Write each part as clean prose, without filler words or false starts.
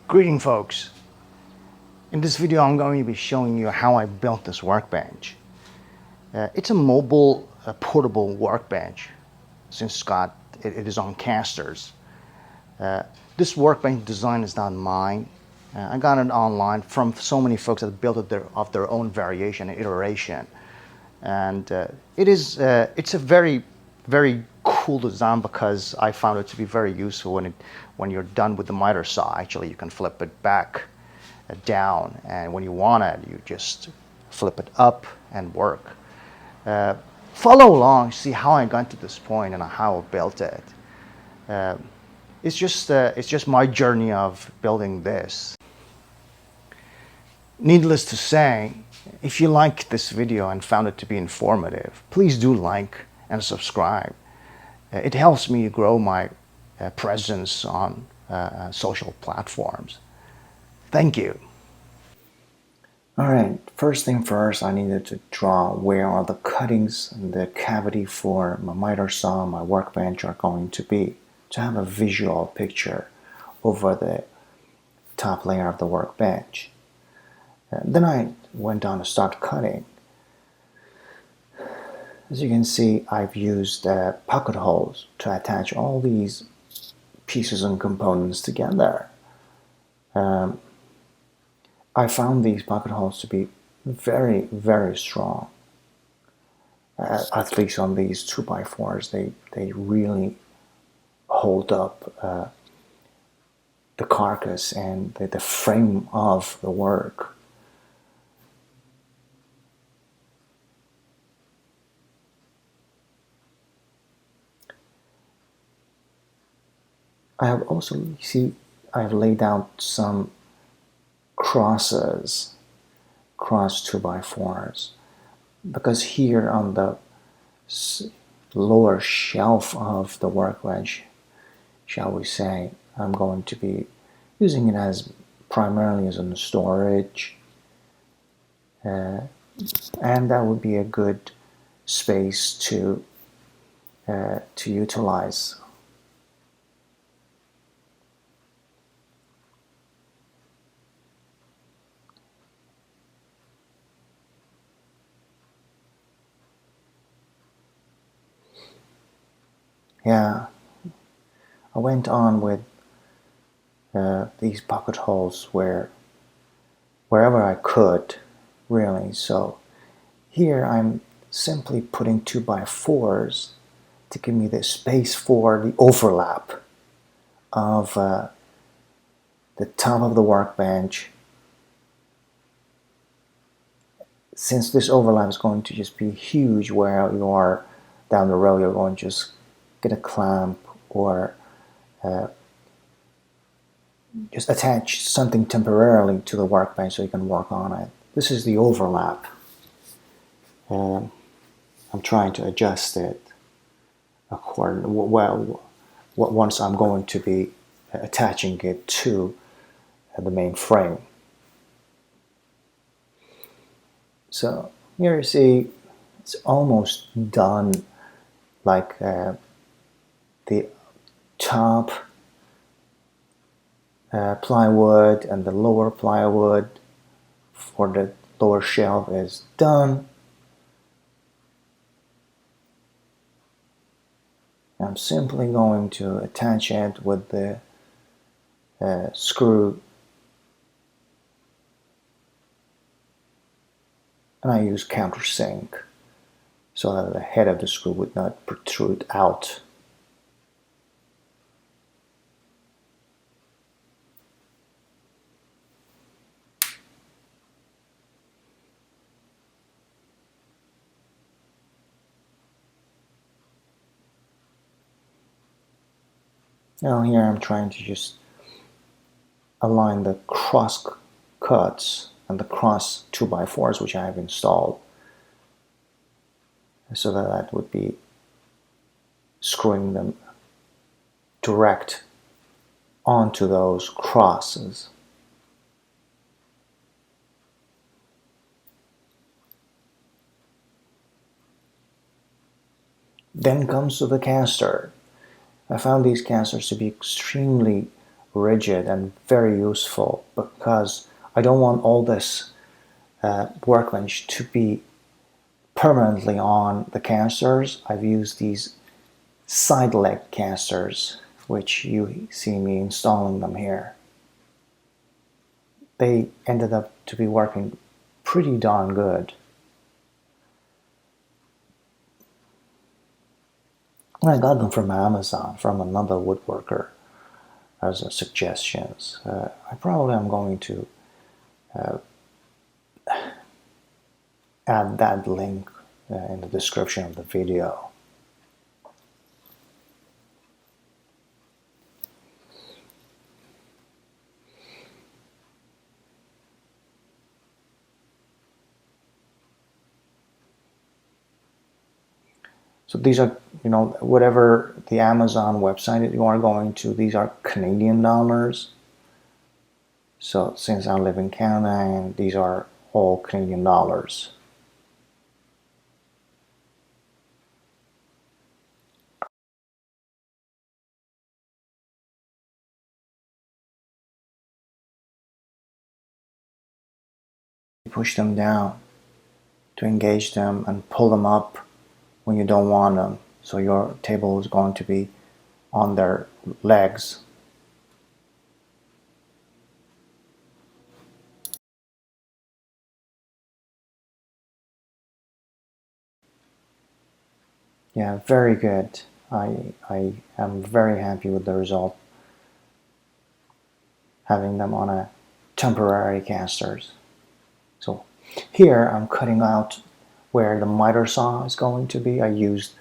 Greeting folks. In this video I'm going to be showing you how I built this workbench. It's a mobile portable workbench since it is on casters. This workbench design is not mine. I got it online from so many folks that built it of their own variation and iteration. And it's a very cool design because I found it to be very useful when you're done with the miter saw. Actually, you can flip it back, down, and when you want it, you just flip it up and work. Follow along, see how I got to this point and how I built it. It's just my journey of building this. Needless to say, if you liked this video and found it to be informative, please do like and subscribe. It helps me grow my presence on social platforms. Thank you. Alright, first thing first, I needed to draw where all the cuttings and the cavity for my miter saw, my workbench are going to be, to have a visual picture over the top layer of the workbench. Then I went on to start cutting. As you can see, I've used pocket holes to attach all these pieces and components together. I found these pocket holes to be very strong. At least on these 2x4s, they really hold up the carcass and the frame of the work. I have also, I have laid out some crosses, cross 2x4s, because here on the lower shelf of the workbench, shall we say, I'm going to be using it as primarily as a storage, and that would be a good space to utilize. Yeah, I went on with these pocket holes wherever I could, really. So here I'm simply putting 2x4s to give me the space for the overlap of the top of the workbench. Since this overlap is going to just be huge, where you are down the road, you're going to just get a clamp or just attach something temporarily to the workbench so you can work on it. This is the overlap. I'm trying to adjust it once I'm going to be attaching it to the main frame. So here you see it's almost done, like the top plywood and the lower plywood for the lower shelf is done. I'm simply going to attach it with the screw, and I use countersink so that the head of the screw would not protrude out. Now here I'm trying to just align the cross cuts and the cross 2x4s which I have installed, so that would be screwing them direct onto those crosses. Then comes to the caster. I found these casters to be extremely rigid and very useful, because I don't want all this workbench to be permanently on the casters. I've used these side leg casters, which you see me installing them here. They ended up to be working pretty darn good. I got them from Amazon, from another woodworker, as suggestions. I probably am going to add that link in the description of the video. So these are, whatever the Amazon website that you are going to, these are Canadian dollars. So since I live in Canada, and these are all Canadian dollars. Push them down to engage them and pull them up when you don't want them. So your table is going to be on their legs. Yeah, very good. I am very happy with the result, having them on a temporary casters. So here I'm cutting out where the miter saw is going to be. I used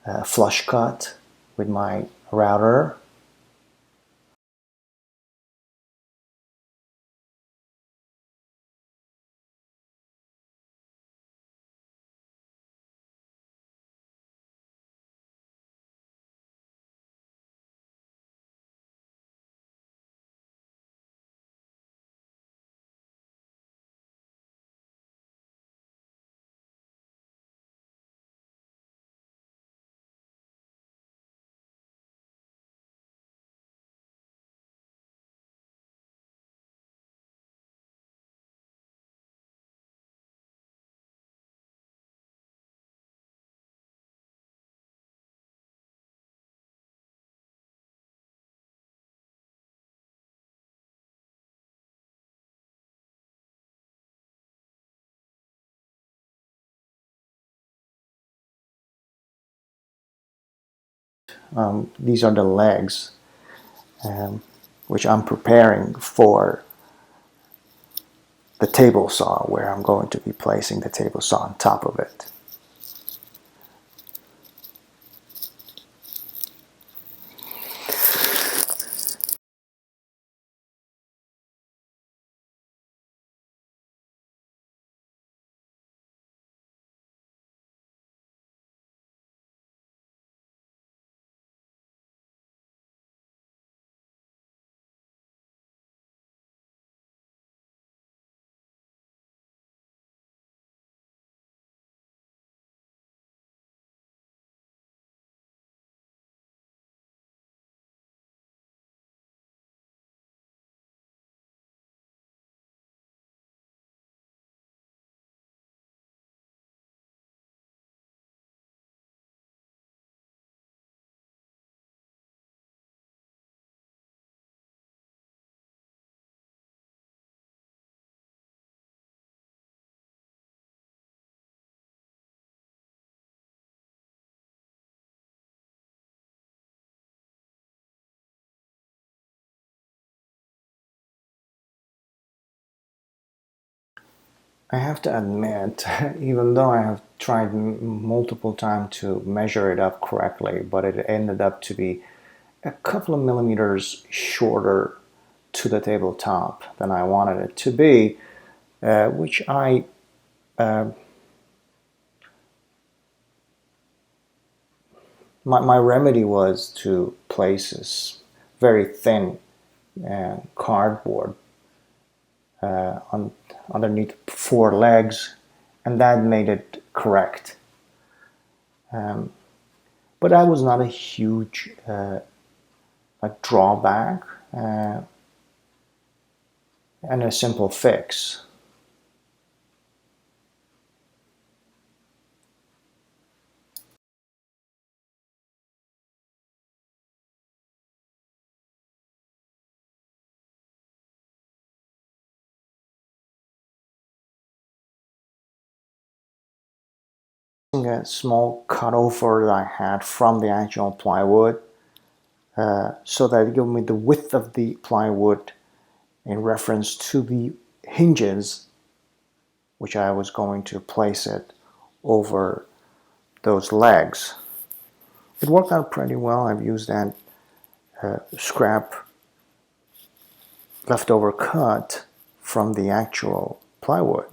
a flush cut with my router. These are the legs, which I'm preparing for the table saw, where I'm going to be placing the table saw on top of it. I have to admit, even though I have tried multiple times to measure it up correctly, but it ended up to be a couple of millimeters shorter to the tabletop than I wanted it to be, which my remedy was to place this very thin cardboard underneath 4 legs, and that made it correct. But that was not a huge drawback. and a simple fix. A small cutover that I had from the actual plywood, so that it gave me the width of the plywood in reference to the hinges, which I was going to place it over those legs. It worked out pretty well. I've used that scrap leftover cut from the actual plywood.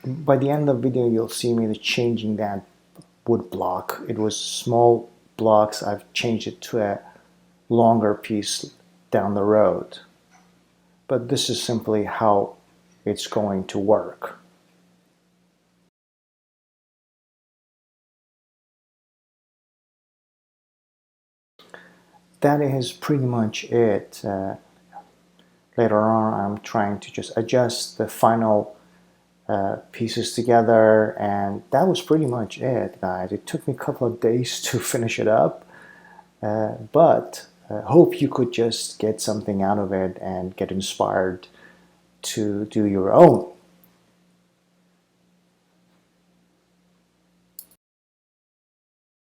By the end of the video, you'll see me changing that wood block. It was small blocks. I've changed it to a longer piece down the road. But this is simply how it's going to work. That is pretty much it. Later on, I'm trying to just adjust the final pieces together, and that was pretty much it, guys. It took me a couple of days to finish it up, but hope you could just get something out of it and get inspired to do your own